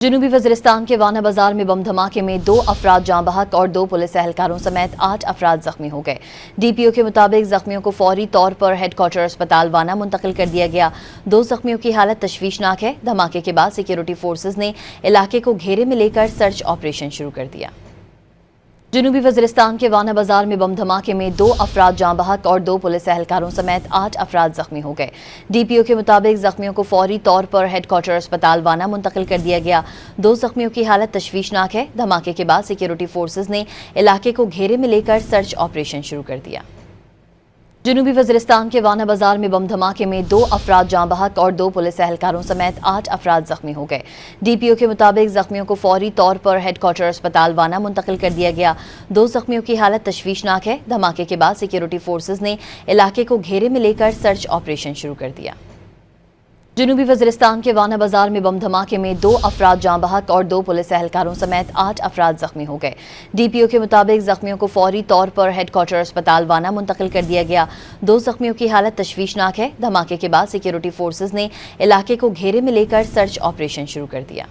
جنوبی وزیرستان کے وانا بازار میں بم دھماکے میں 2 افراد جاں بحق اور 2 پولیس اہلکاروں سمیت 8 افراد زخمی ہو گئے۔ ڈی پی او کے مطابق زخمیوں کو فوری طور پر ہیڈ کوارٹر اسپتال وانا منتقل کر دیا گیا۔ 2 زخمیوں کی حالت تشویشناک ہے۔ دھماکے کے بعد سیکیورٹی فورسز نے علاقے کو گھیرے میں لے کر سرچ آپریشن شروع کر دیا۔ جنوبی وزیرستان کے وانا بازار میں بم دھماکے میں 2 افراد جاں بحق اور 2 پولیس اہلکاروں سمیت 8 افراد زخمی ہو گئے۔ ڈی پی او کے مطابق زخمیوں کو فوری طور پر ہیڈ کوارٹر اسپتال وانا منتقل کر دیا گیا۔ 2 زخمیوں کی حالت تشویشناک ہے۔ دھماکے کے بعد سیکیورٹی فورسز نے علاقے کو گھیرے میں لے کر سرچ آپریشن شروع کر دیا۔ جنوبی وزیرستان کے وانا بازار میں بم دھماکے میں 2 افراد جاں بحق اور 2 پولیس اہلکاروں سمیت 8 افراد زخمی ہو گئے۔ ڈی پی او کے مطابق زخمیوں کو فوری طور پر ہیڈ کوارٹر اسپتال وانا منتقل کر دیا گیا۔ 2 زخمیوں کی حالت تشویشناک ہے۔ دھماکے کے بعد سیکیورٹی فورسز نے علاقے کو گھیرے میں لے کر سرچ آپریشن شروع کر دیا۔ جنوبی وزیرستان کے وانا بازار میں بم دھماکے میں 2 افراد جاں بحق اور 2 پولیس اہلکاروں سمیت 8 افراد زخمی ہو گئے۔ ڈی پی او کے مطابق زخمیوں کو فوری طور پر ہیڈ کوارٹر اسپتال وانا منتقل کر دیا گیا۔ 2 زخمیوں کی حالت تشویشناک ہے۔ دھماکے کے بعد سیکیورٹی فورسز نے علاقے کو گھیرے میں لے کر سرچ آپریشن شروع کر دیا۔